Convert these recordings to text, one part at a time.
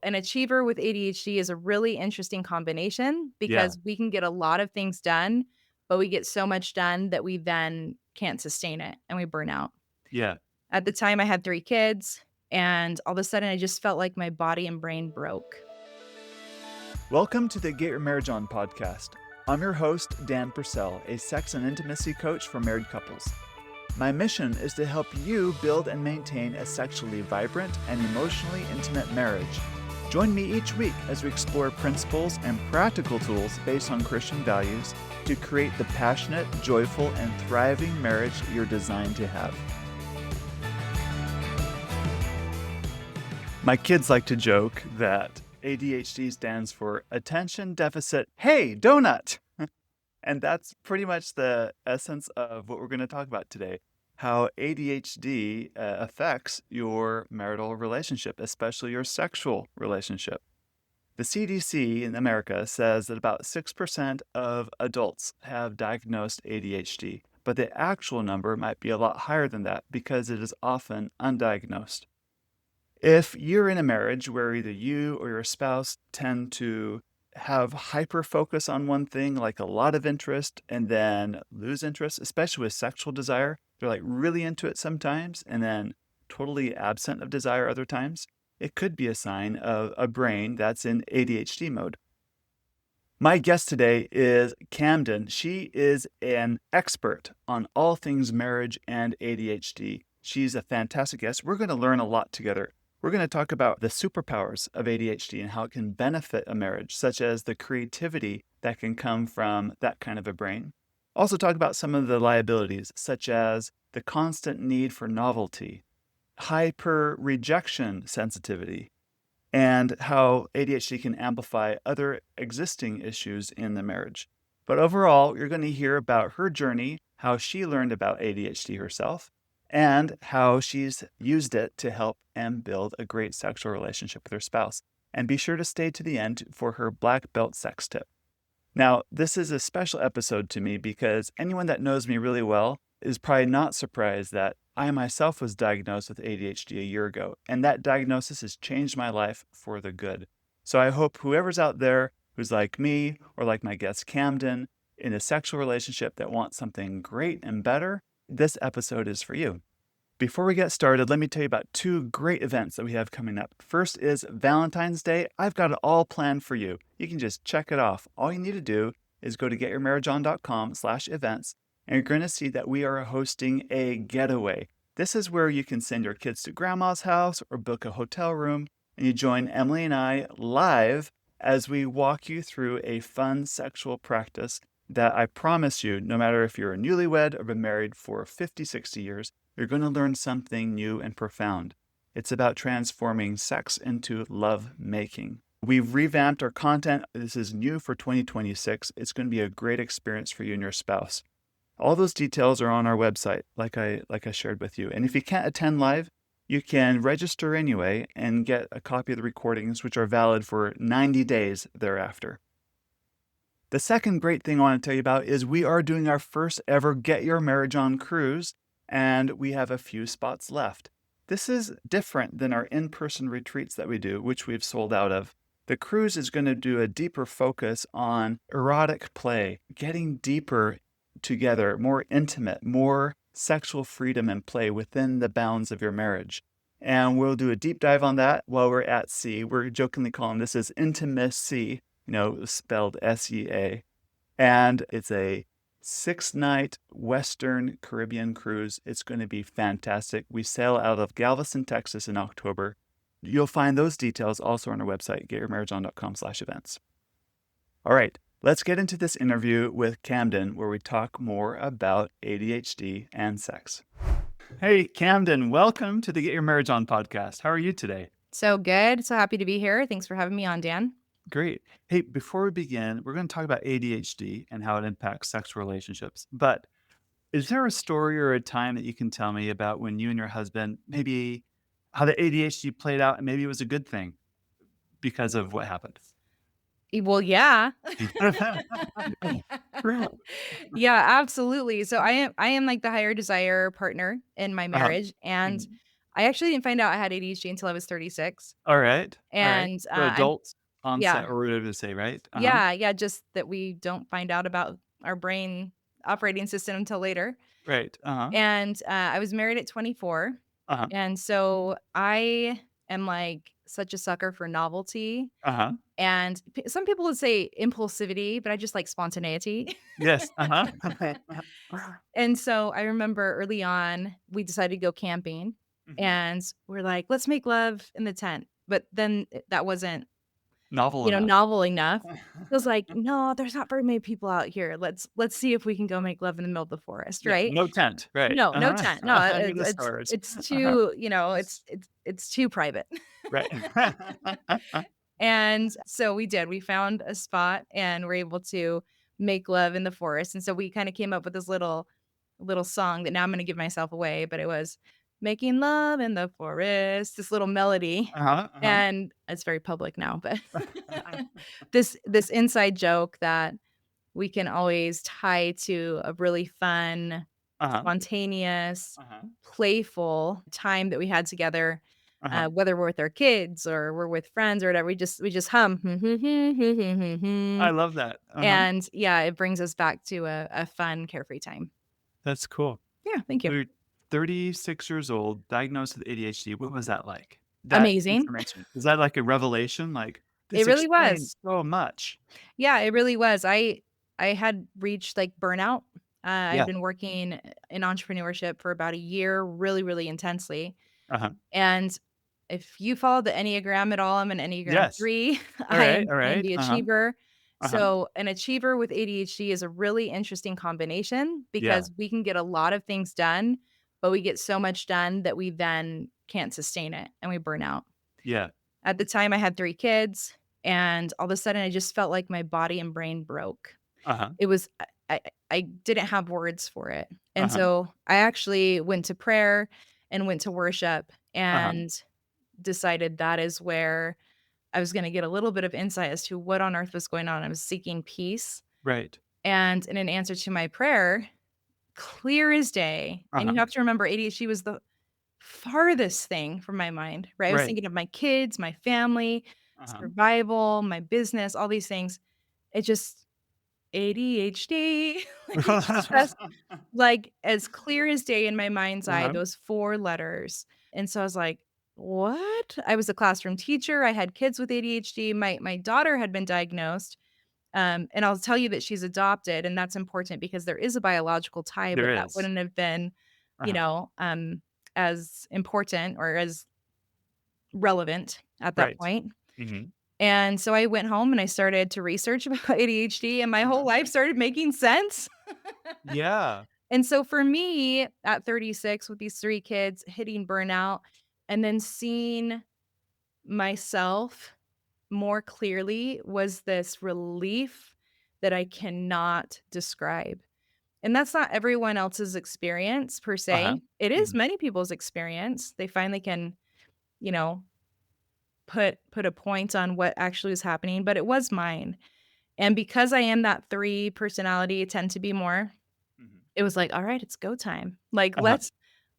An achiever with ADHD is a really interesting combination Yeah. because we can get a lot of things done, but we get so much done that we then can't sustain it and we burn out. Yeah. At the time, I had 3 kids, and all of a sudden, I just felt like my body and brain broke. Welcome to the Get Your Marriage On podcast. I'm your host, Dan Purcell, a sex and intimacy coach for married couples. My mission is to help you build and maintain a sexually vibrant and emotionally intimate marriage. Join me each week as we explore principles and practical tools based on Christian values to create the passionate, joyful, and thriving marriage you're designed to have. My kids like to joke that ADHD stands for Attention Deficit Hey Donut. And that's pretty much the essence of what we're going to talk about today. How ADHD affects your marital relationship, especially your sexual relationship. The CDC in America says that about 6% of adults have diagnosed ADHD, but the actual number might be a lot higher than that because it is often undiagnosed. If you're in a marriage where either you or your spouse tend to have hyper focus on one thing, like a lot of interest, and then lose interest, especially with sexual desire, they're like really into it sometimes and then totally absent of desire other times, it could be a sign of a brain that's in ADHD mode. My guest today is Kamden. She is an expert on all things marriage and ADHD. She's a fantastic guest. We're going to learn a lot together. We're going to talk about the superpowers of ADHD and how it can benefit a marriage, such as the creativity that can come from that kind of a brain. Also talk about some of the liabilities, such as the constant need for novelty, hyper rejection sensitivity, and how ADHD can amplify other existing issues in the marriage. But overall, you're going to hear about her journey, how she learned about ADHD herself, and how she's used it to help and build a great sexual relationship with her spouse. And be sure to stay to the end for her black belt sex tip. Now, this is a special episode to me because anyone that knows me really well is probably not surprised that I myself was diagnosed with ADHD a year ago, and that diagnosis has changed my life for the good. So I hope whoever's out there who's like me or like my guest Kamden in a sexual relationship that wants something great and better, this episode is for you. Before we get started, let me tell you about 2 great events that we have coming up. First is Valentine's Day. I've got it all planned for you. You can just check it off. All you need to do is go to getyourmarriageon.com/events, and you're going to see that we are hosting a getaway. This is where you can send your kids to grandma's house or book a hotel room, and you join Emily and I live as we walk you through a fun sexual practice that I promise you, no matter if you're a newlywed or been married for 50, 60 years, you're going to learn something new and profound. It's about transforming sex into love making. We've revamped our content. This is new for 2026. It's going to be a great experience for you and your spouse. All those details are on our website, like I shared with you. And if you can't attend live, you can register anyway and get a copy of the recordings, which are valid for 90 days thereafter. The second great thing I want to tell you about is we are doing our first ever Get Your Marriage On cruise, and we have a few spots left. This is different than our in-person retreats that we do, which we've sold out of. The cruise is going to do a deeper focus on erotic play, getting deeper together, more intimate, more sexual freedom and play within the bounds of your marriage. And we'll do a deep dive on that while we're at sea. We're jokingly calling this is intimacy, spelled SEA. And it's a 6-night Western Caribbean cruise. It's going to be fantastic. We sail out of Galveston, Texas in October. You'll find those details also on our website, getyourmarriageon.com/events. All right, let's get into this interview with Kamden, where we talk more about ADHD and sex. Hey, Kamden, welcome to the Get Your Marriage On podcast. How are you today? So good. So happy to be here. Thanks for having me on, Dan. Great. Hey, before we begin, we're going to talk about ADHD and how it impacts sexual relationships. But is there a story or a time that you can tell me about when you and your husband, maybe how the ADHD played out and maybe it was a good thing because of what happened? Well, yeah. Yeah, absolutely. So I am like the higher desire partner in my Uh-huh. marriage, and Mhm. I actually didn't find out I had ADHD until I was 36, All right. All right. and, So I'm adult onset yeah. or whatever to say, right? Uh-huh. Yeah, yeah, just that we don't find out about our brain operating system until later. Right. Uh-huh. And, I was married at 24, Uh-huh. and so I am, like, such a sucker for novelty, Uh-huh. and p some people would say impulsivity, but I just like spontaneity. Yes. Uh-huh. And so I remember early on, we decided to go camping, Mhm. and we're like, "Let's make love in the tent." But then that wasn't, Novel enough. novel enough. It was like, "No, there's not very many people out here. Let's see if we can go make love in the middle of the forest," Yeah. right? No tent. Right. No, no Uh-huh. tent. No, Under the stars. it's Uh-huh. too, it's too private. Right. And so we did. We found a spot and we're able to make love in the forest. And so we kinda came up with this little song that now I'm gonna give myself away, but it was "Making love in the forest," this little melody, Uh-huh. Uh-huh. and it's very public now, but this inside joke that we can always tie to a really fun, Uh-huh. spontaneous, Uh-huh. playful time that we had together, Uh-huh. whether we're with our kids or we're with friends or whatever, we just hum, I love that. Uh-huh. and yeah, it brings us back to a fun, carefree time. That's cool. Yeah, thank you. So you're 36 years old, diagnosed with ADHD. What was that like? That Amazing. information. Was that like a revelation? Like, It this really was. explains so much. Yeah, it really was. I had reached, like, burnout. I'd Yeah. been working in entrepreneurship for about a year, really, really intensely. Uh-huh. And if you follow the Enneagram at all, I'm an Enneagram Yes. 3. All right. All I'm right. the Uh-huh. achiever. Uh-huh. So, an achiever with ADHD is a really interesting combination Yeah. because we can get a lot of things done, but we get so much done that we then can't sustain it and we burn out. Yeah. At the time, I had 3 kids, and all of a sudden, I just felt like my body and brain broke. Uh-huh. It was I didn't have words for it, and Uh-huh. so I actually went to prayer and went to worship Uh-huh. and decided that is where I was gonna get a little bit of insight as to what on earth was going on. I was seeking peace, Right. and in an answer to my prayer, clear as day, and Uh-huh. you have to remember ADHD was the farthest thing from my mind, right? I was Right. thinking of my kids, my family, Uh-huh. survival, my business, all these things. It just ADHD, like, just, like, as clear as day in my mind's eye, Uh-huh. those 4 letters, and so I was like, "What?" I was a classroom teacher, I had kids with ADHD, my daughter had been diagnosed, and I'll tell you that she's adopted, and that's important because there is a biological tie, There but that is. wouldn't have been, you Uh-huh. know, as important or as relevant at that Right. point. Mhm. And so I went home and I started to research about ADHD and my whole Uh-huh. life started making sense. Yeah. And so for me at 36 with these 3 kids hitting burnout and then seeing myself more clearly was this relief that I cannot describe. And that's not everyone else's experience per Uh-huh. se. It is Mhm. many people's experience. They finally can, you know, put a point on what actually was happening, but it was mine. And because I am that 3 personality, tend to be more, Mhm. it was like, "All right, it's go time. Like, Uh-huh.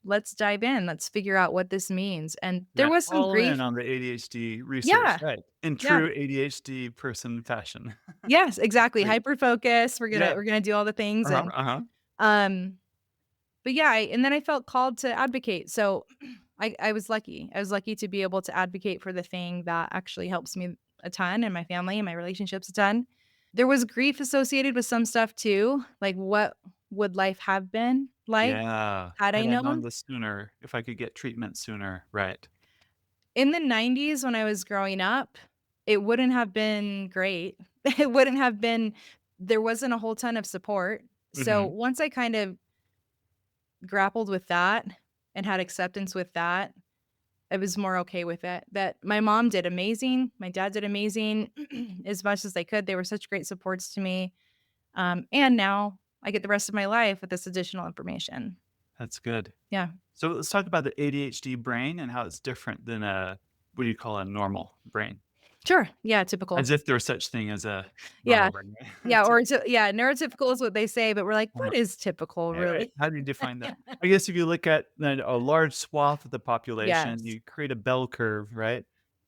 let's dive in. Let's figure out what this means." And there Right. was some All in grief. on the ADHD research. Yeah. Right. In Yeah. true ADHD person fashion. Yes, exactly. Great. Hyper focus. Yeah. We're gonna do all the things Uh-huh. and, Uh-huh. um, but yeah, and then I felt called to advocate. So I was lucky. I was lucky to be able to advocate for the thing that actually helps me a ton and my family and my relationships a ton. There was grief associated with some stuff too, like what would life have been like Yeah. had I Had I known known? this sooner, if I could get treatment sooner. Right. In the '90s when I was growing up, it wouldn't have been great. It wouldn't have been there wasn't a whole ton of support. So Mhm. once I kind of grappled with that and had acceptance with that, I was more okay with it. That my mom did amazing, my dad did amazing as much as they could. They were such great supports to me. And now I get the rest of my life with this additional information. That's good. Yeah. So let's talk about the ADHD brain and how it's different than a what do you call a normal brain? Sure. Yeah, typical. As if there's such thing as a Yeah. normal brain, Yeah, right? or yeah, neurotypical is what they say, but we're like, Uh-huh. "What is typical, Right, right. really?" How do you define that? I guess if you look at then a large swath of the population, Yes. you create a bell curve, right?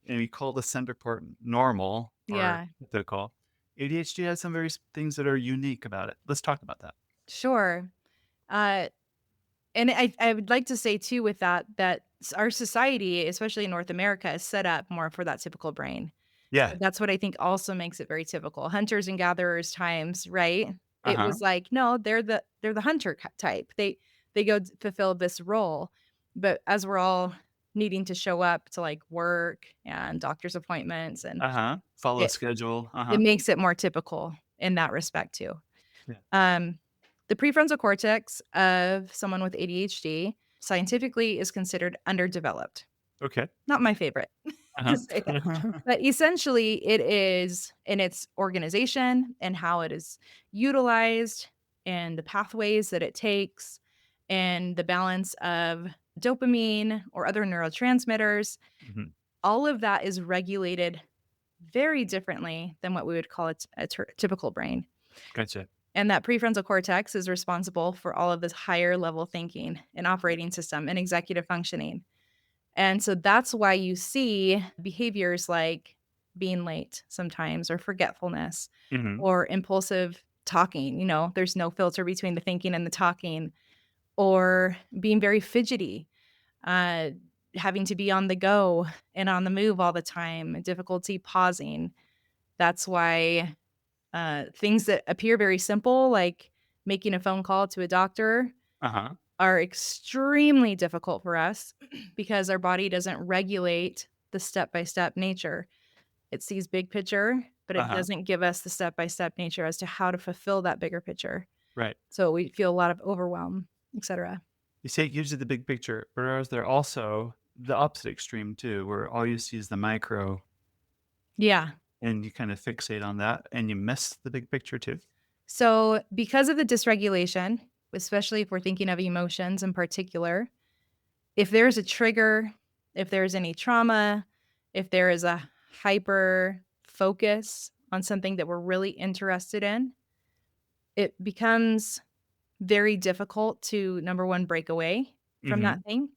And you call the center part normal or Yeah. typical. ADHD has some very things that are unique about it. Let's talk about that. Sure. Uh, and I would like to say too with that, that our society, especially in North America, is set up more for that typical brain. Yeah. So that's what I think also makes it very typical. Hunters and gatherers times, right? It Uh-huh. was like, no, they're the hunter type. They go fulfill this role. But as we're all needing to show up to like work and doctor's appointments, and Uh-huh. Follow a it schedule. it Uh-huh. makes it more typical in that respect too. Yeah. Um, the prefrontal cortex of someone with ADHD scientifically is considered underdeveloped. Okay. Not my favorite to Uh-huh. say that. But essentially, it is in its organization and how it is utilized and the pathways that it takes and the balance of dopamine or other neurotransmitters. Mhm. All of that is regulated very differently than what we would call a typical brain. Gotcha. And that prefrontal cortex is responsible for all of this higher level thinking and operating system and executive functioning. And so that's why you see behaviors like being late sometimes or forgetfulness Mhm. or impulsive talking. There's no filter between the thinking and the talking, or being very fidgety, uh, having to be on the go and on the move all the time, difficulty pausing. That's why things that appear very simple, like making a phone call to a doctor, Uh-huh. are extremely difficult for us because our body doesn't regulate the step by step nature. It sees big picture, but it Uh-huh. doesn't give us the step by step nature as to how to fulfill that bigger picture. Right. So we feel a lot of overwhelm, etc. You say it gives you the big picture, whereas there also the opposite extreme too, where all you see is the micro Yeah. and you kind of fixate on that and you miss the big picture too. So because of the dysregulation, especially if we're thinking of emotions in particular, if there's a trigger, if there's any trauma, if there is a hyper focus on something that we're really interested in, it becomes very difficult to, number one, break away from Mhm. that thing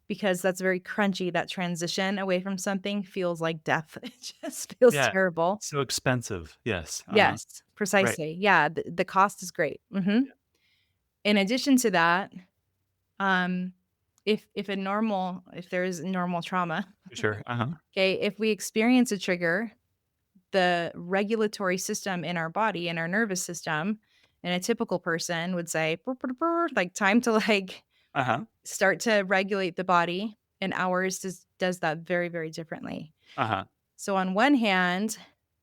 because that's very crunchy. That transition away from something feels like death. It just feels Yeah. terrible. So expensive. Yes. Uh-huh. Yes, Right. precisely. Yeah, the cost is great. Yeah. In addition to that, um, if there is normal trauma, Sure. Uh-huh. okay, if we experience a trigger, the regulatory system in our body, in our nervous system, and a typical person would say, "Brr, brr, brr," like time to like Uh-huh. start to regulate the body, and ours does that very, very differently. Uh-huh. So on one hand,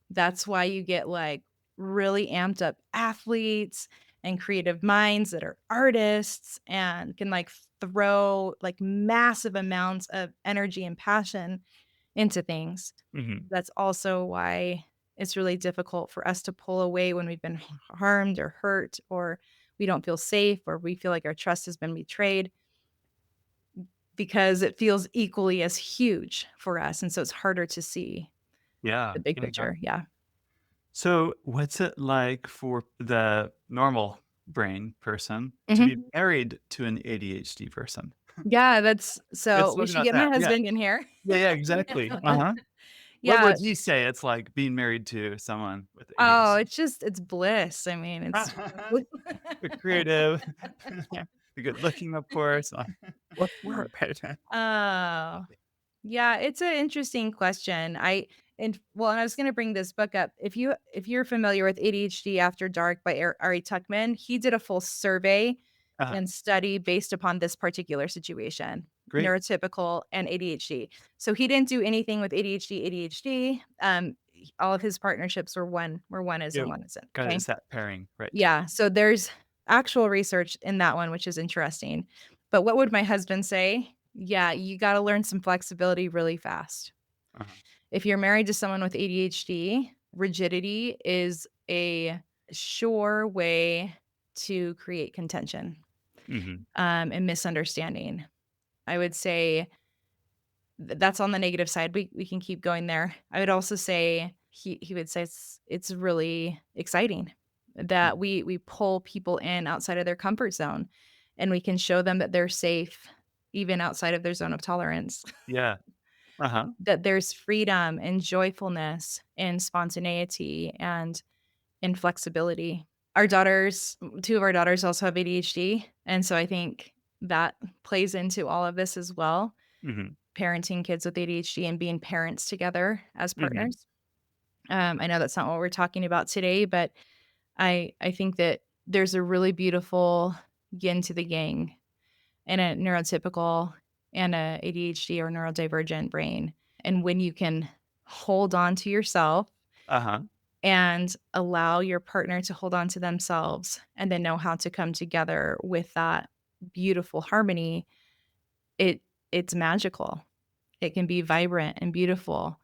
that's why you get like really amped up athletes and creative minds that are artists and can like throw like massive amounts of energy and passion into things. Mhm. That's also why it's really difficult for us to pull away when we've been harmed or hurt, or we don't feel safe, or we feel like our trust has been betrayed, because it feels equally as huge for us. And so it's harder to see Yeah. the big Yeah. Yeah. picture. Yeah. So what's it like for the normal brain person to be Mhm. married to an ADHD person? Yeah, Let's so we talk should about get my that. Yeah. husband in here. Yeah, yeah, exactly. Uh-huh. What Yeah. would he say it's like being married to someone with Oh, ADHD? it's bliss. I mean, it's The creative, the good looking, of course. What's work? Oh, yeah, it's an interesting question. And I was gonna bring this book up. If you're familiar with ADHD After Dark by Ari Tuckman, he did a full survey Uh, and study based upon this particular situation, great. neurotypical and ADHD. So he didn't do anything with ADHD. All of his partnerships were one is Yeah, and one isn't. got it. Okay. It's that pairing, right? Yeah. So there's actual research in that one, which is interesting. But what would my husband say? Yeah, you got to learn some flexibility really fast. Uh-huh. If you're married to someone with ADHD, rigidity is a sure way to create contention Mhm. and misunderstanding. I would say That's on the negative side. We can keep going there. I would also say he would say it's really exciting that Mhm. we pull people in outside of their comfort zone, and we can show them that they're safe even outside of their zone of tolerance. Yeah. Uh-huh. That there's freedom and joyfulness and spontaneity and flexibility. Our daughters 2 of our daughters also have ADHD, and so I think that plays into all of this as well, Mhm. parenting kids with ADHD and being parents together as Mhm. partners. I know that's not what we're talking about today, but I think that there's a really beautiful yin to the yang in a neurotypical and a ADHD or neurodivergent brain, and when you can hold on to yourself Uh-huh. and allow your partner to hold on to themselves and then know how to come together with that beautiful harmony, it it's magical. It can be vibrant and beautiful.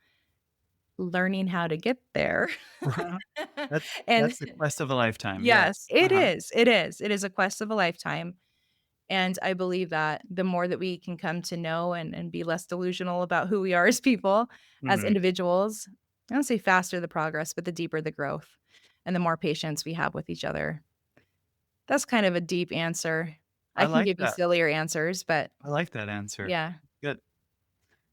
Learning how to get there. That And that's the quest of a lifetime, yes, yes. it Uh-huh. is, it is. It is a quest of a lifetime, and I believe that the more that we can come to know and be less delusional about who we are as people, as Mhm. individuals, I don't say faster the progress, but the deeper the growth and the more patience we have with each other. That's kind of a deep answer. I I can like give you that. sillier answers, but I like that answer. yeah. Good.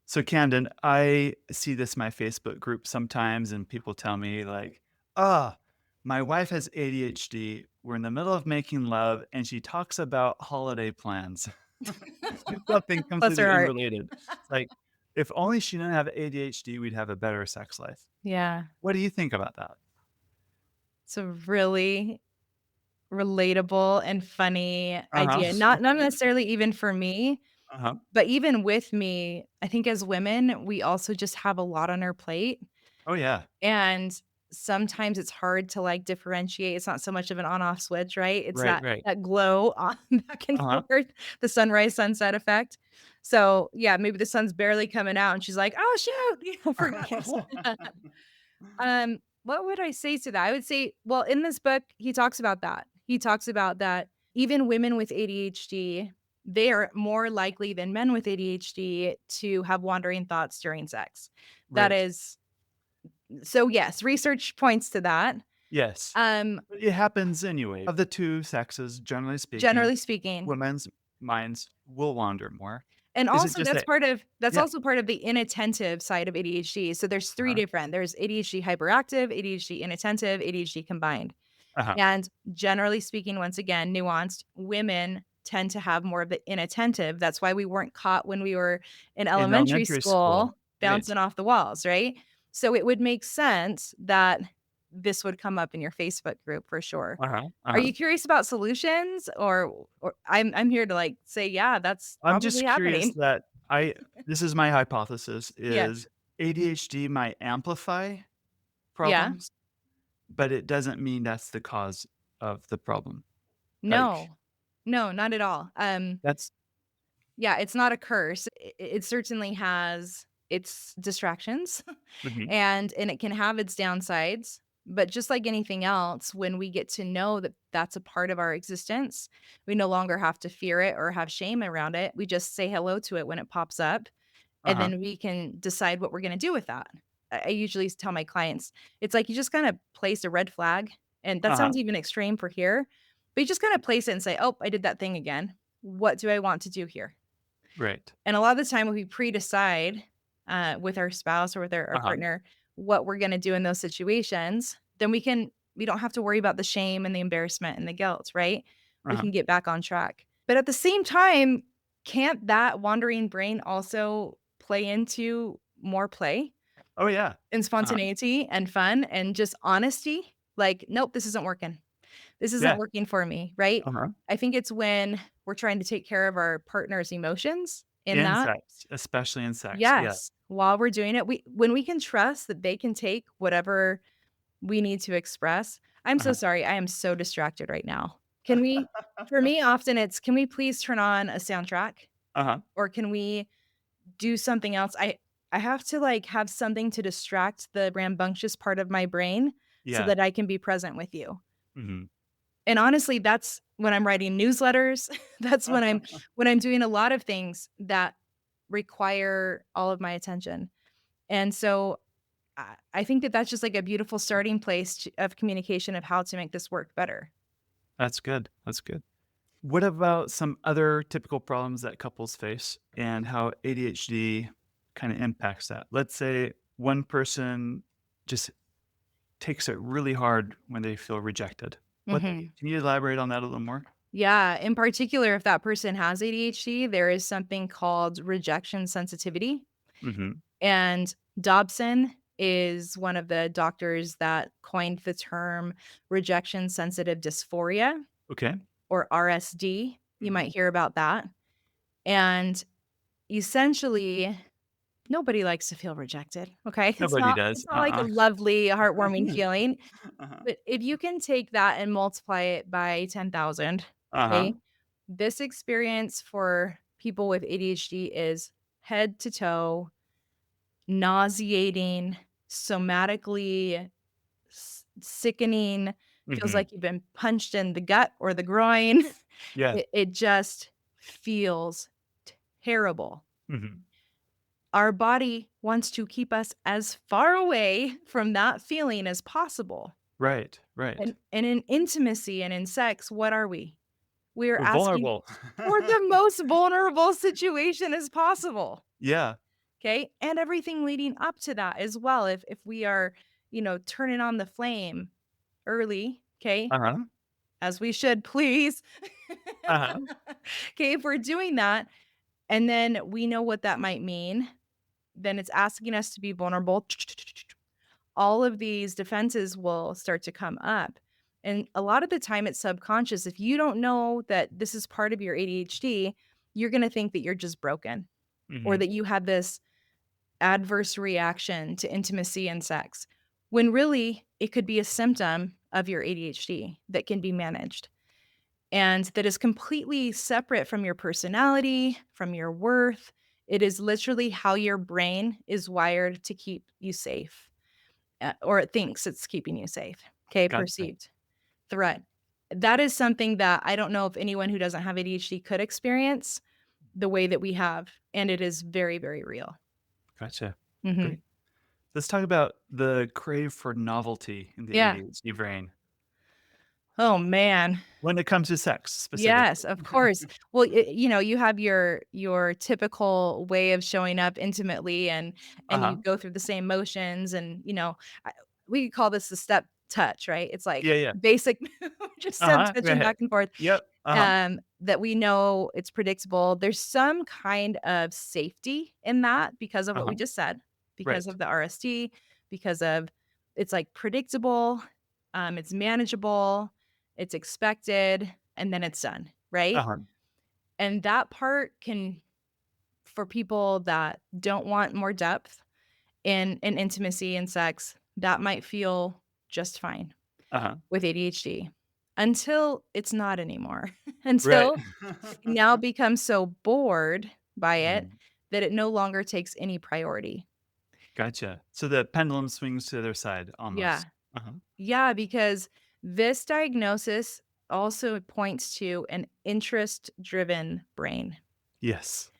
So, Camden, I see this in my Facebook group sometimes, and people tell me, like, "Ah, my wife has ADHD. We're in the middle of making love, and she talks about holiday plans." Something Bless her completely heart. unrelated. It's like, if only she didn't have ADHD, we'd have a better sex life. Yeah. What do you think about that? It's a really relatable and funny idea. Uh-huh. Not necessarily even for me, Uh-huh. but even with me, I think as women, we also just have a lot on our plate, Oh, yeah. and sometimes it's hard to, like, differentiate. It's not so much of an on-off switch, right? It's Right, that right. that glow on back and Uh-huh. forth, the sunrise sunset effect. So, yeah, maybe the sun's barely coming out and she's like, "Oh, shoot." Forget. What would I say to that? I would say, well, in this book, he talks about that. He talks about that even women with ADHD, they are more likely than men with ADHD to have wandering thoughts during sex. That Right. is so yes, research points to that. Yes. Um, But it happens anyway. Of the 2 sexes, generally speaking, generally speaking. women's minds will wander more. And Is it also just that that's yeah. also part of the inattentive side of ADHD. So there's 3 Uh-huh. different. There's ADHD hyperactive, ADHD inattentive, ADHD combined. Uh-huh. And generally speaking, once again, nuanced, women tend to have more of the inattentive. That's why we weren't caught when we were in In elementary elementary school. school Right. bouncing off the walls, right? So it would make sense that this would come up in your Facebook group for sure. Uh-huh. Are Uh-huh. you curious about solutions or I'm here to like say, yeah, that's I'm probably just curious happening. that I this is my hypothesis, Yes. is ADHD might amplify Yeah. problems, but it doesn't mean that's the cause of the problem. Like, No. No, not at all. that's Yeah, it's not a curse. It certainly has its distractions mhm. and it can have its downsides, but just like anything else, when we get to know that that's a part of our existence, we no longer have to fear it or have shame around it. We just say hello to it when it pops up, and Uh-huh. then we can decide what we're gonna do with that. I usually tell my clients, it's like you just kinda place a red flag, and that Uh-huh. sounds even extreme for here, but you just kinda place it and say, "Oh, I did that thing again. What do I want to do here?" Right. And a lot of the time when we pre-decide, with our spouse or with our Uh-huh. partner what we're gonna do in those situations, then we don't have to worry about the shame and the embarrassment and the guilt, right? We Uh-huh. can get back on track. But at the same time, can't that wandering brain also play into more play Oh, yeah. and Uh-huh. spontaneity and fun and just honesty? Like, "Nope, this isn't working. This isn't Yeah. working for me," right? Uh-huh. I think it's when we're trying to take care of our partner's emotions in that. Insects, especially insects, yeah. Yes, while we're doing it, we when we can trust that they can take whatever we need to express. I'm so Uh-huh. sorry, I am so distracted right now. Can we for me, often it's, "Can we please turn on a soundtrack?" Uh-huh. Or, "Can we do something else?" I have to, like, have something to distract the rambunctious part of my brain so Yeah. that I can be present with you. Mhm. And honestly, that's when I'm writing newsletters, that's when I'm doing a lot of things that require all of my attention. And so I think that that's just like a beautiful starting place of communication of how to make this work better. That's good. That's good. What about some other typical problems that couples face and how ADHD kind of impacts that? Let's say one person just takes it really hard when they feel rejected. What Mhm. can you elaborate on that a little more? Yeah, in particular, if that person has ADHD, there is something called rejection sensitivity. Mhm. And Dobson is one of the doctors that coined the term rejection sensitive dysphoria, Okay. or RSD. You Mhm. might hear about that. And essentially, nobody likes to feel rejected, okay? It's Nobody not does. it's not like a lovely, heartwarming feeling, but if you can take that and multiply it by 10,000, Uh-huh. okay? This experience for people with ADHD is head to toe, nauseating, somatically sickening, feels Mhm. like you've been punched in the gut or the groin. Yeah. It just feels terrible. Mhm. Our body wants to keep us as far away from that feeling as possible. Right. Right. And in intimacy and in sex, what are we? We're We're asking vulnerable. for the most vulnerable situation as possible. Yeah. Okay. And everything leading up to that as well. If we are, turning on the flame early, okay, Uh-huh. as we should, please. Uh-huh. Okay, if we're doing that and then we know what that might mean, then it's asking us to be vulnerable. All of these defenses will start to come up. And a lot of the time it's subconscious. If you don't know that this is part of your ADHD, you're going to think that you're just broken or Mhm. that you had this adverse reaction to intimacy and sex, when really it could be a symptom of your ADHD that can be managed and that is completely separate from your personality, from your worth. It is literally how your brain is wired to keep you safe, or it thinks it's keeping you safe. Okay, Gotcha. perceived threat. That is something that I don't know if anyone who doesn't have ADHD could experience the way that we have, and it is very, very real. Gotcha. Mhm. Great. Let's talk about the crave for novelty in the Yeah. ADHD brain Oh, man. when it comes to sex Yes, specifically. of course. Well, you have your typical way of showing up intimately, and you Uh-huh. go through the same motions, and I, we could call this the step touch, right? It's like Yeah, yeah. basic, just step Uh-huh. Go touching ahead. back and forth. Yep. Uh-huh. That we know it's predictable. There's some kind of safety in that because of what Uh-huh. we just said, because Right. of the RSD, because of it's like predictable, it's manageable, it's expected, and then it's done, right? Uh-huh. And that part can, for people that don't want more depth in intimacy and sex, that might feel just fine Uh-huh. with ADHD until it's not anymore. Right. Until you now become so bored by it Mhm. that it no longer takes any priority. Gotcha. So the pendulum swings to the other side Yeah. almost. Uh-huh. Yeah, because this diagnosis also points to an interest-driven brain. Yes.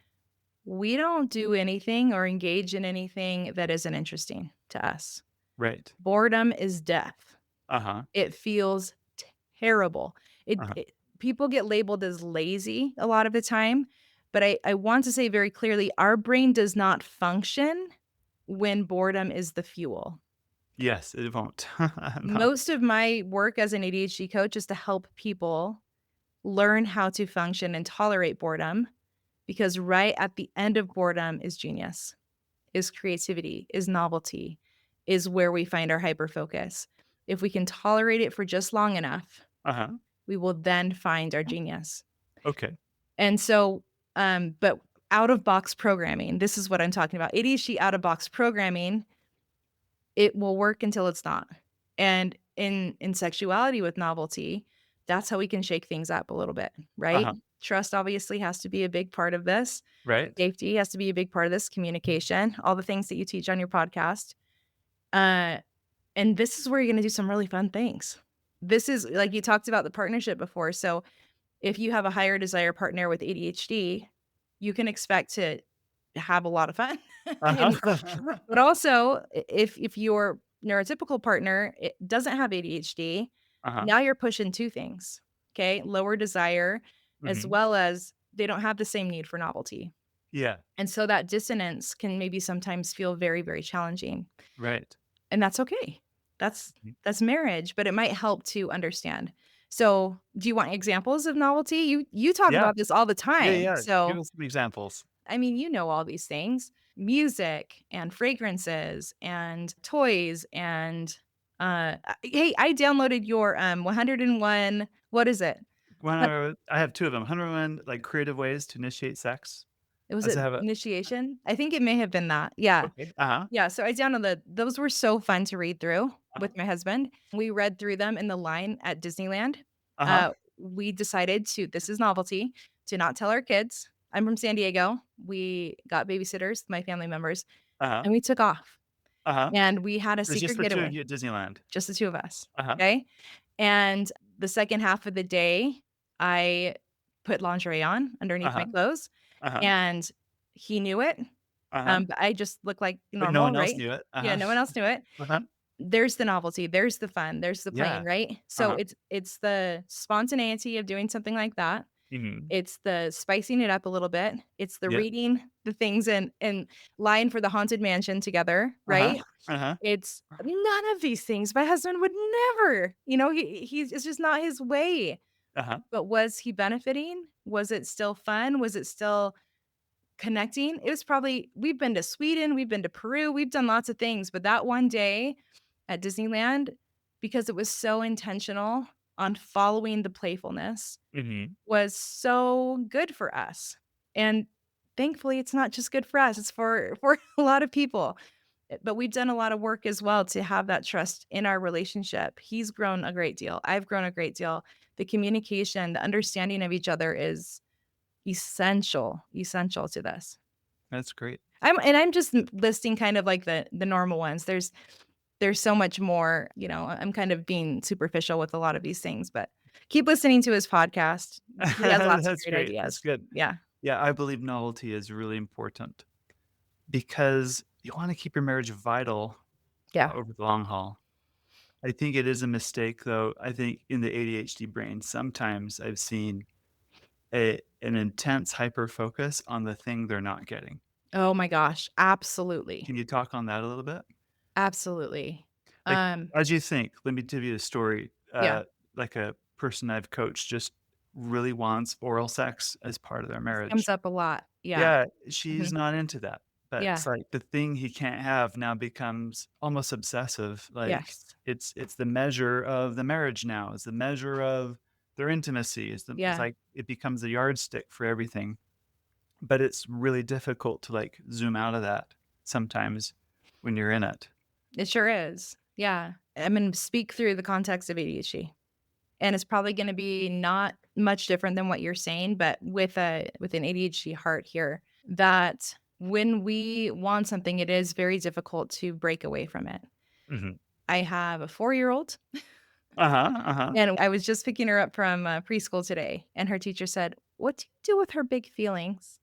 We don't do anything or engage in anything that isn't interesting to us. Right. Boredom is death. Uh-huh. It feels terrible. Uh-huh. People get labeled as lazy a lot of the time, but I want to say very clearly, our brain does not function when boredom is the fuel. Yes, it won't. No. Most of my work as an ADHD coach is to help people learn how to function and tolerate boredom, because right at the end of boredom is genius, is creativity, is novelty, is where we find our hyper focus. If we can tolerate it for just long enough, Uh-huh. we will then find our genius. Okay. And so, but out of box programming, this is what I'm talking about. ADHD out of box programming, it will work until it's not. And in sexuality with novelty, that's how we can shake things up a little bit, right? Uh-huh. Trust obviously has to be a big part of this. Right. Safety has to be a big part of this, communication, all the things that you teach on your podcast. Uh, and this is where you're gonna do some really fun things. This is like you talked about the partnership before. So if you have a higher desire partner with ADHD, you can expect to have a lot of fun. And Uh-huh. but also, if your neurotypical partner doesn't have ADHD, Uh-huh. now you're pushing 2 things, okay? Lower desire, as Mhm. well as they don't have the same need for novelty. Yeah, And so that dissonance can maybe sometimes feel very, very challenging, right. and that's okay. That's Mhm. that's marriage, but it might help to understand. So, do you want examples of novelty? You talk Yeah. about this all the Yeah, time. yeah. Give So, us some examples. I mean, you know all these things. Music and fragrances and toys and, hey, I downloaded your, 101 what is it? Hun I have 2 of them. 101, like, creative ways to initiate sex. was I also it have a Initiation? I think it may have been that. Yeah. okay. Uh-huh. Yeah, so I downloaded those were so fun to read through Uh-huh. with my husband. We read through them in the line at Disneyland. Uh-huh. We decided to this is novelty, to not tell our kids. I'm from San Diego. We got babysitters, my family members, Uh-huh. and we took off. Uh-huh. And we had a It's just secret the 2 of getaway, you at Disneyland. just the 2 of us, Uh-huh. okay? And the second half of the day, I put lingerie on underneath my Uh-huh. clothes, Uh-huh. and he knew it, Uh-huh. but I just looked like But no normal, one else right? knew it. Yeah, Uh-huh. no one else knew it. Uh-huh. There's the novelty, there's the fun, there's the playing, Yeah. right? So Uh-huh. it's the spontaneity of doing something like that. Mhm. It's the spicing it up a little bit. It's the Yep. reading the things and lying for the haunted mansion together, Uh-huh. right? Uh-huh. It's none of these things. My husband would never, he's it's just not his way. Uh-huh. But was he benefiting? Was it still fun? Was it still connecting? It was probably we've been to Sweden, we've been to Peru, we've done lots of things, but that one day at Disneyland, because it was so intentional on following the playfulness, Mhm. was so good for us. And thankfully, it's not just good for us, it's for a lot of people. But we've done a lot of work as well to have that trust in our relationship. He's grown a great deal. I've grown a great deal. The communication, the understanding of each other is essential to this. That's great. I'm just listing kind of like the normal ones. There's so much more, I'm kind of being superficial with a lot of these things, but keep listening to his podcast. He has lots of That's great great. That's ideas. good. Yeah. Yeah, I believe novelty is really important because you wanna keep your marriage vital Yeah. over the long haul. I think it is a mistake, though. I think in the ADHD brain, sometimes I've seen an intense hyper focus on the thing they're not getting. Oh my gosh, absolutely. Can you talk on that a little bit? Absolutely. Like, Um, as you think, let me give you a story. yeah, Like a person I've coached just really wants oral sex as part of their this comes marriage. up a lot. Yeah. Yeah, she's Mhm. not into that, but Yeah. it's like the thing he can't have now becomes almost obsessive, like, Yes. it's the measure of the marriage now, it's the measure of their intimacy, it's Yeah. like it becomes a yardstick for everything, but it's really difficult to, like, zoom out of that sometimes when you're in it. It sure is. Yeah. I'm gonna speak through the context of ADHD, and it's probably gonna be not much different than what you're saying, but with an ADHD heart here, that when we want something, it is very difficult to break away from it. Mhm. I have a 4-year-old, Uh-huh, uh-huh. and I was just picking her up from, preschool today, and her teacher said, "What do you do with her big feelings?"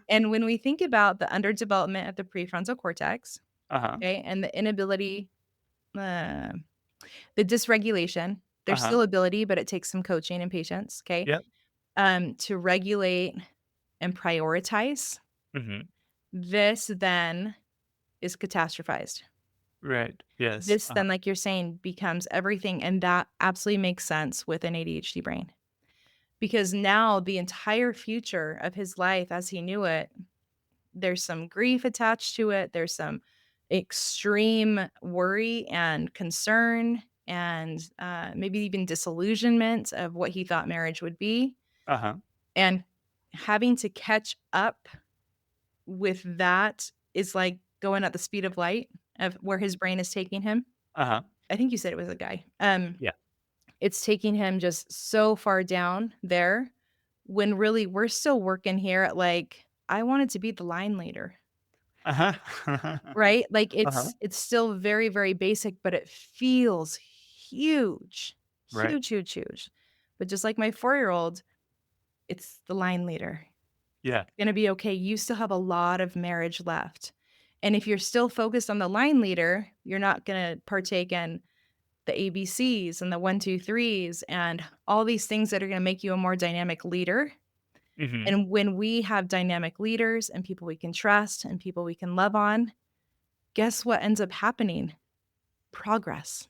And when we think about the underdevelopment of the prefrontal cortex, Uh-huh, okay, and the inability, uh, the dysregulation, there's uh-huh. still ability, but it takes some coaching and patience, okay, Yep. to regulate and prioritize. Mhm. This then is catastrophized. Right. Yes. This then, like you're saying, becomes everything, and that absolutely makes sense with an ADHD brain. Because now the entire future of his life as he knew it, there's some grief attached to it, there's some extreme worry and concern and, maybe even disillusionment of what he thought marriage would be, Uh-huh, and having to catch up with that is like going at the speed of light of where his brain is taking him. uh-huh. I think you said it was a guy. Yeah. It's taking him just so far down there when really we're still working here at, like, I wanted to be the line leader, Uh-huh. right? Like, Uh-huh. it's still very, very basic, but it feels huge, Right. huge, huge, huge. But just like my 4-year-old, it's the line leader. Yeah. Gonna be okay. You still have a lot of marriage left. And if you're still focused on the line leader, you're not gonna partake in the ABCs and the 1, 2, 3s and all these things that are gonna make you a more dynamic leader. Mhm. And when we have dynamic leaders and people we can trust and people we can love on, guess what ends up happening? Progress.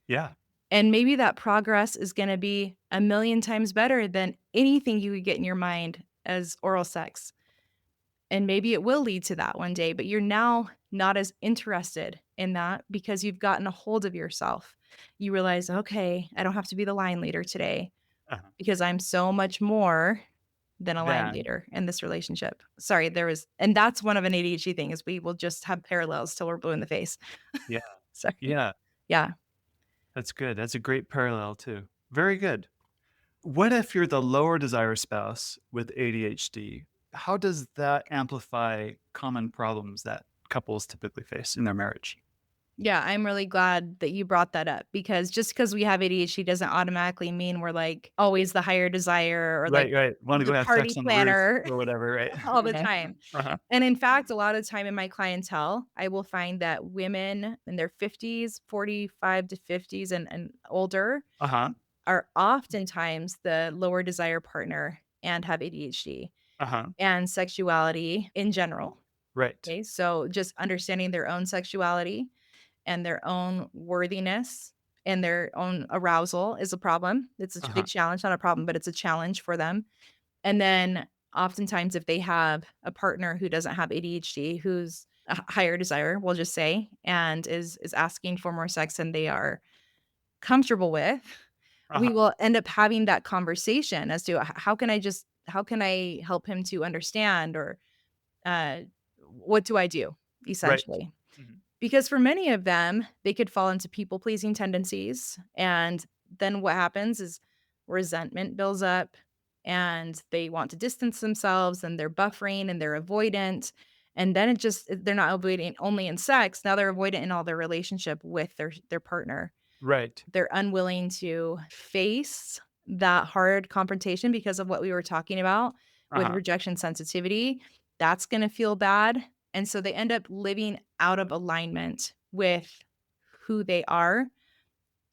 Yeah. And maybe that progress is gonna be a million times better than anything you could get in your mind as oral sex. And maybe it will lead to that one day, but you're now not as interested in that because you've gotten a hold of yourself. You realize, okay, I don't have to be the line leader today Uh-huh. because I'm so much more than a line Then leader in this relationship. Sorry, there was, and that's one of an ADHD thing is we will just have parallels till we're blue in the face. yeah. Sorry. Yeah. Yeah. That's good. That's a great parallel too. Very good. What if you're the lower desire spouse with ADHD? How does that amplify common problems that couples typically face in their marriage? Yeah, I'm really glad that you brought that up because just because we have ADHD doesn't automatically mean we're like always the higher desire or like Right, right. Wanna the go have party sex on the roof planner or whatever, right? all the time. Uh-huh. And in fact, a lot of time in my clientele, I will find that women in their 50s, 45 to 50s and older Uh-huh. are oftentimes the lower desire partner and have ADHD Uh-huh. and sexuality in general. Right. Okay. So just understanding their own sexuality and their own worthiness and their own arousal is a problem. It's a Uh-huh. big challenge, not a problem, but it's a challenge for them. And then oftentimes, if they have a partner who doesn't have ADHD, who's a higher desire, we'll just say, and is asking for more sex than they are comfortable with, we Uh-huh. will end up having that conversation as to how can I help him to understand or uh, what do I do Right. essentially? Mhm. Because for many of them, they could fall into people pleasing tendencies. And then what happens is resentment builds up and they want to distance themselves and they're buffering and they're avoidant. And then they're not avoidant only in sex. Now they're avoidant in all their relationship with their partner. Right. They're unwilling to face that hard confrontation because of what we were talking about with Uh-huh. rejection sensitivity. That's going to feel bad. And so they end up living out of alignment with who they are.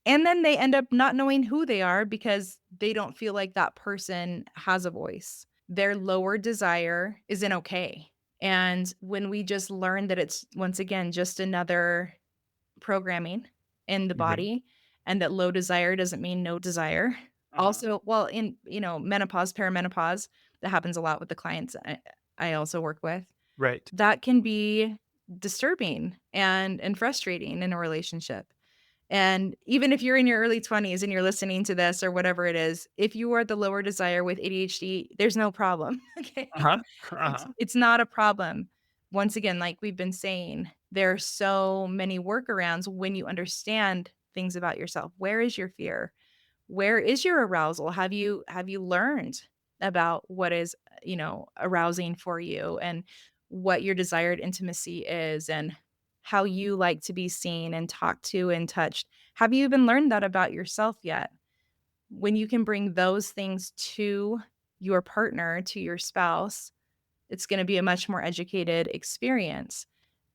And then they end up not knowing who they are because they don't feel like that person has a voice. Their lower desire isn't okay. And when we just learn that it's once again just another programming in the Mhm. body and that low desire doesn't mean no desire. Uh-huh. Also, well, in, menopause, perimenopause, that happens a lot with the clients I also work with. Right. That can be disturbing and frustrating in a relationship. And even if you're in your early 20s and you're listening to this or whatever it is, if you are the lower desire with ADHD, there's no problem. Okay. Uh-huh. It's not a problem. Once again, like we've been saying, there are so many workarounds when you understand things about yourself. Where is your fear? Where is your arousal? Have you learned about what is, arousing for you and what your desired intimacy is and how you like to be seen and talked to and touched? Have you even learned that about yourself yet? When you can bring those things to your partner, to your spouse, it's gonna be a much more educated experience.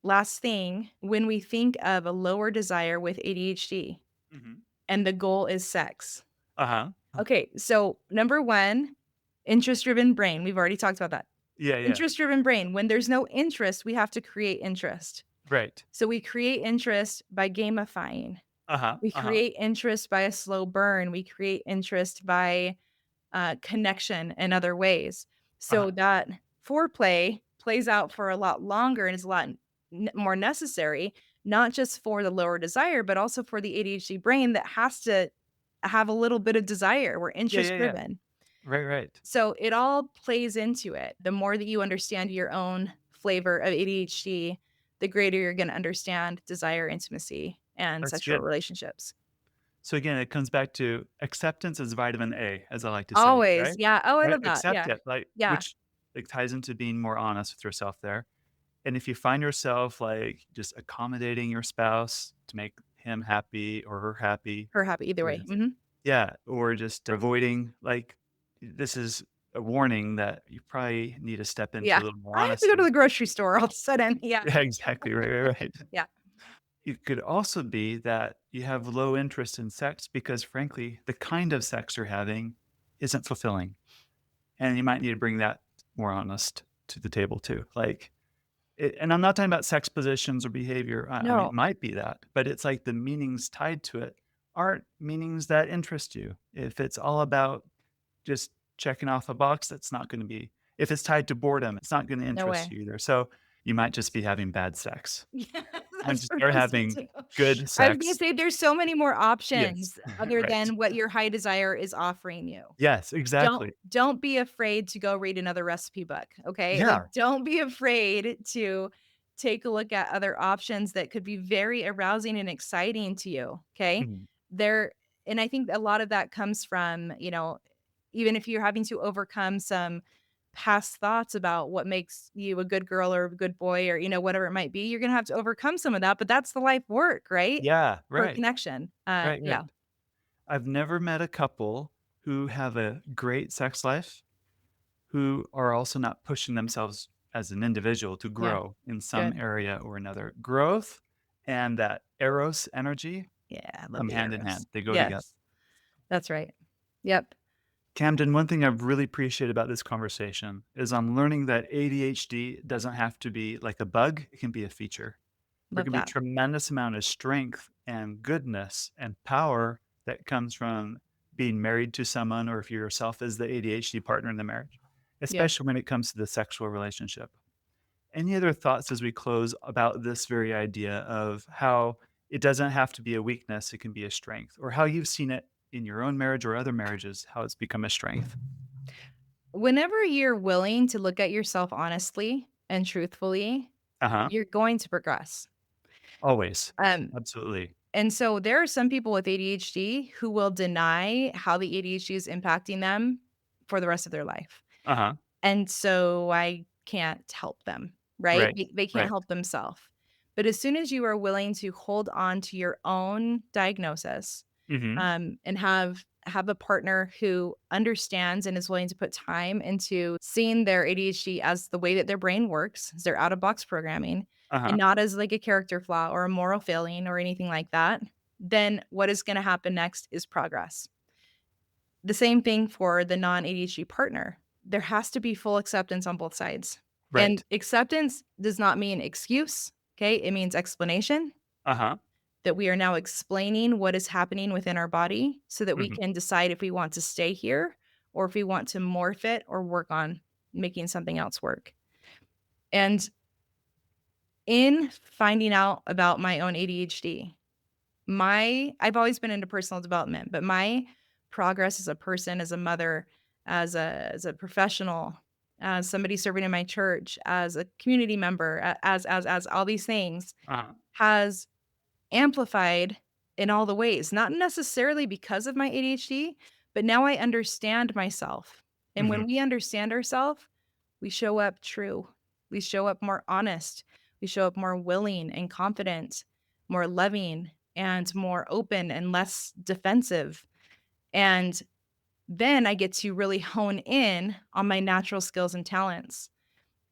Last thing, when we think of a lower desire with ADHD Mhm. and the goal is sex. Uh-huh. Okay, so number 1, interest-driven brain, we've already talked about that. Yeah, yeah. Interest-driven brain, when there's no interest, we have to create interest. Right. So we create interest by gamifying. Uh-huh. We Uh-huh. create interest by a slow burn. We create interest by connection in other ways. So Uh-huh. that foreplay plays out for a lot longer and is a lot more necessary, not just for the lower desire, but also for the ADHD brain that has to have a little bit of desire. We're Yeah, interest yeah, yeah. driven. Right, right. So it all plays into it. The more that you understand your own flavor of ADHD, the greater you're going to understand desire, intimacy, and That's sexual good. relationships. So again, it comes back to acceptance is vitamin A, as I like to say, Always. right? Yeah. Oh, I Right? love that. Accept Yeah. it, like, Yeah. which it ties into being more honest with yourself there. And if you find yourself like just accommodating your spouse to make him happy or her happy Her happy either way. with, Mhm. yeah, or just avoiding like this is a warning that you probably need to step into Yeah. a little more I have to go to honesty. the grocery store all of a sudden. Yeah. Yeah, exactly. Right. Yeah. It could also be that you have low interest in sex because, frankly, the kind of sex you're having isn't fulfilling. And you might need to bring that more honest to the table too. Like, and I'm not talking about sex positions or behavior. I mean, it No, might be that, but it's like the meanings tied to it aren't meanings that interest you. If it's all about just checking off a box, that's not going to be, if it's tied to boredom, it's not going to no interest way. you either. So you might just be having bad sex. Yeah, And that's just start proposal having too. good I was gonna sex. say there's so many more Yes. options other Right. than what your high desire is offering you. Yes, Don't exactly. don't be afraid to go read another recipe book, okay? Like, Yeah. don't be afraid to take a look at other options that could be very arousing and exciting to you, okay? Mhm. There and I think a lot of that comes from, even if you're having to overcome some past thoughts about what makes you a good girl or a good boy or, whatever it might be, you're gonna have to overcome some of that, but that's the life work, right? Yeah, For right. connection. Right, Yeah, right. I've never met a couple who have a great sex life who are also not pushing themselves as an individual to yeah, grow in some good. area or another. Growth and that eros energy Yeah, I love come the hand in arrows. hand. They go together. Yes, that's right. Yep, Camden, one thing I've really appreciated about this conversation is I'm learning that ADHD doesn't have to be like a bug, it can be a feature. There love can be that. tremendous amount of strength and goodness and power that comes from being married to someone, or if you yourself is the ADHD partner in the marriage, Yeah. especially when it comes to the sexual relationship. Any other thoughts as we close about this very idea of how it doesn't have to be a weakness, it can be a strength, or how you've seen it in your own marriage or other marriages, how it's become a strength? Whenever you're willing to look at yourself honestly and truthfully, Uh-huh. you're going to progress. Always. Um, Absolutely. and so there are some people with ADHD who will deny how the ADHD is impacting them for the rest of their life. Uh-huh. And so I can't help them, right? Right. They can't Right. help themselves. But as soon as you are willing to hold on to your own diagnosis, Mhm. and have a partner who understands and is willing to put time into seeing their ADHD as the way that their brain works, as their out of box programming, and Uh-huh. not as like a character flaw or a moral failing or anything like that, then what is going to happen next is progress. The same thing for the non ADHD partner. There has to be full acceptance on both sides. And Right. acceptance does not mean excuse. Okay. It means explanation, Uh-huh. that we are now explaining what is happening within our body so that we Mhm. can decide if we want to stay here or if we want to morph it or work on making something else work. And in finding out about my own ADHD, I've always been into personal development, but my progress as a person, as a mother, as a professional, as somebody serving in my church, as a community member, as all these things Uh-huh. has amplified in all the ways, not necessarily because of my ADHD, but now I understand myself. And when Mhm. we understand ourselves, we show up true. We show up more honest. We show up more willing and confident, more loving and more open and less defensive. And then I get to really hone in on my natural skills and talents.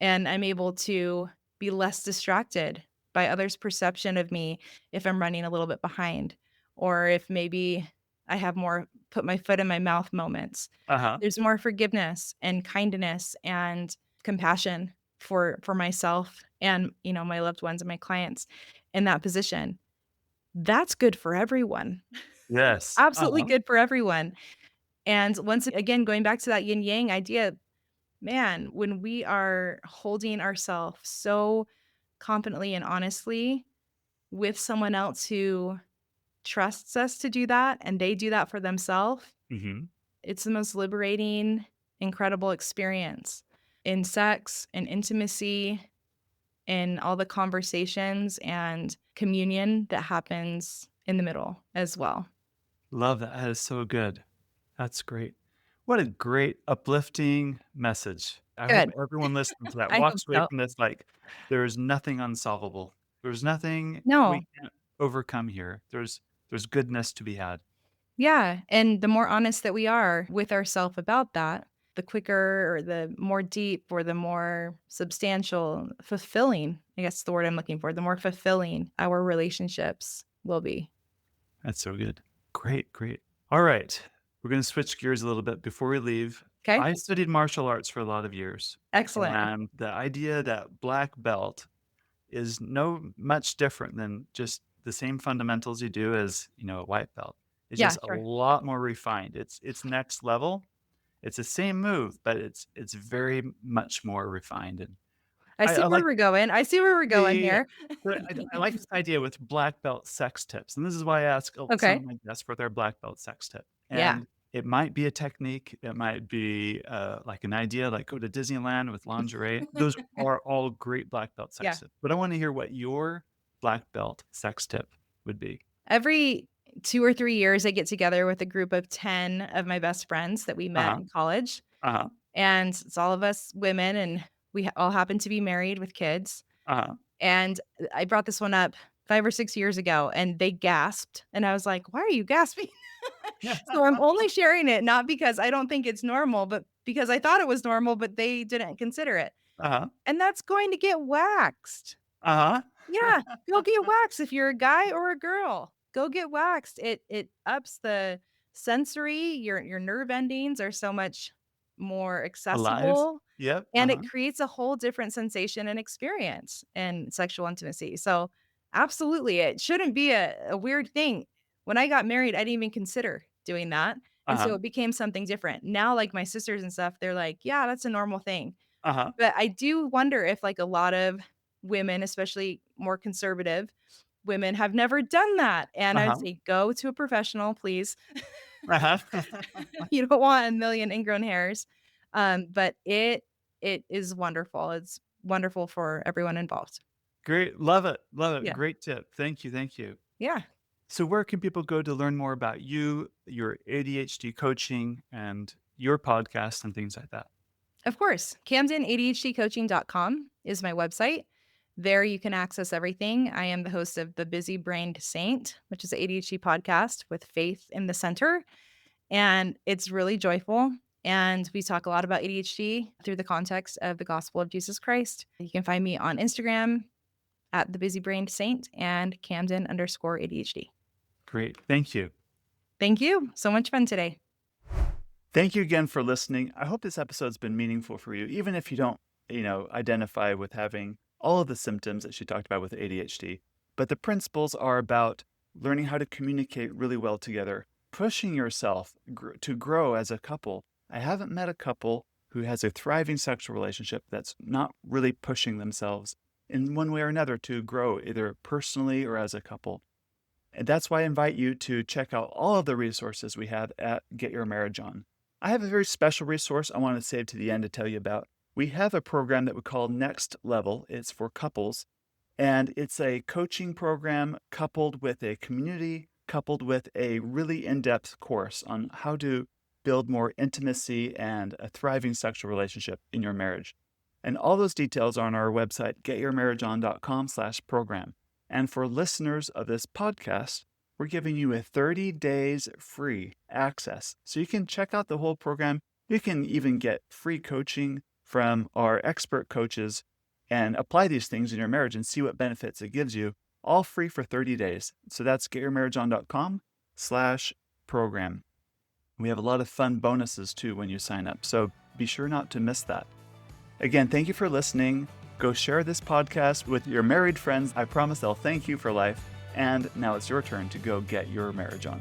And I'm able to be less distracted by others' perception of me if I'm running a little bit behind, or if maybe I have more put my foot in my mouth moments. Uh-huh. There's more forgiveness and kindness and compassion for myself and, my loved ones and my clients in that position. That's good for everyone. Yes. Absolutely Uh-huh. good for everyone. And once again, going back to that yin yang idea, man, when we are holding ourselves so confidently and honestly with someone else who trusts us to do that and they do that for themselves, Mhm. it's the most liberating, incredible experience in sex and intimacy and all the conversations and communion that happens in the middle as well. Love that. That is so good. That's great. What a great uplifting message. I hope Good. everyone listening to that I hope walks away so. from this like there is nothing unsolvable. There's nothing we No. can't overcome here. There's goodness to be had. Yeah, and the more honest that we are with ourselves about that, the quicker or the more deep or the more substantial, fulfilling, I guess the word I'm looking for, the more fulfilling our relationships will be. That's so good. Great, great. All right. We're going to switch gears a little bit before we leave. Okay. I studied martial arts for a lot of years. Excellent. And the idea that black belt is no much different than just the same fundamentals you do as, a white belt. It's Yeah, just a sure. lot more refined. It's next level. It's the same move, but it's very much more refined. And I I, see I where like we're going. I see where we're yeah, going yeah, yeah. here. But I like this idea with black belt sex tips, and this is why I ask some of Okay. my guests for their black belt sex tip. Yeah. And it might be a technique, it might be like an idea, like go to Disneyland with lingerie. Those are all great black belt Yeah. sex tips. But I want to hear what your black belt sex tip would be. Every 2 or 3 years, I get together with a group of 10 of my best friends that we Uh met huh. in college, Uh huh. and it's all of us women, and all happen to be married with kids, Uh and I brought this one up 5 or 6 years ago, and they gasped, and I was like, "Why are you gasping?" huh. So I'm only sharing it not because I don't think it's normal, but because I thought it was normal, but they didn't consider it, Uh huh. and that's going to get waxed. Uh Yeah, go get waxed if you're a guy or a girl. Go get waxed. It ups the sensory, your nerve endings are so much more Alive. accessible, Yep. Uh and huh. it creates a whole different sensation and experience in sexual intimacy. So, absolutely, it shouldn't be a weird thing. When I got married, I didn't even consider doing that, Uh and so huh. it became something different. Now, like, my sisters and stuff, they're like, "Yeah, that's a normal thing." Uh huh. But I do wonder if, like, a lot of women, especially more conservative women, have never done that, and Uh I'd huh. say, "Go to a professional, please." Uh huh. You don't want a million ingrown hairs, but it is wonderful. It's wonderful for everyone involved. Great. Love it. Love it. Yeah. Great tip. Thank you. Thank you. Yeah. So, where can people go to learn more about you, your ADHD coaching, and your podcast and things like that? Of course. CamdenADHDcoaching.com is my website. There you can access everything. I am the host of The Busy Brained Saint, which is an ADHD podcast with Faith in the center. And it's really joyful. And we talk a lot about ADHD through the context of the gospel of Jesus Christ. You can find me on Instagram at The Busy Brained Saint and Kamden_ADHD. Great. Thank you. Thank you. So much fun today. Thank you again for listening. I hope this episode's been meaningful for you, even if you don't, identify with having all of the symptoms that she talked about with ADHD. But the principles are about learning how to communicate really well together, pushing yourself to grow as a couple. I haven't met a couple who has a thriving sexual relationship that's not really pushing themselves in one way or another to grow, either personally or as a couple. And that's why I invite you to check out all of the resources we have at Get Your Marriage On. I have a very special resource I want to save to the end to tell you about. We have a program that we call Next Level. It's for couples, and it's a coaching program coupled with a community, coupled with a really in-depth course on how to build more intimacy and a thriving sexual relationship in your marriage. And all those details are on our website, getyourmarriageon.com/program. And for listeners of this podcast, we're giving you a 30 days free access. So you can check out the whole program. You can even get free coaching from our expert coaches and apply these things in your marriage and see what benefits it gives you, all free for 30 days. So that's getyourmarriageon.com/program. We have a lot of fun bonuses too when you sign up. So be sure not to miss that. Again, thank you for listening. Go share this podcast with your married friends. I promise they'll thank you for life. And now it's your turn to go get your marriage on.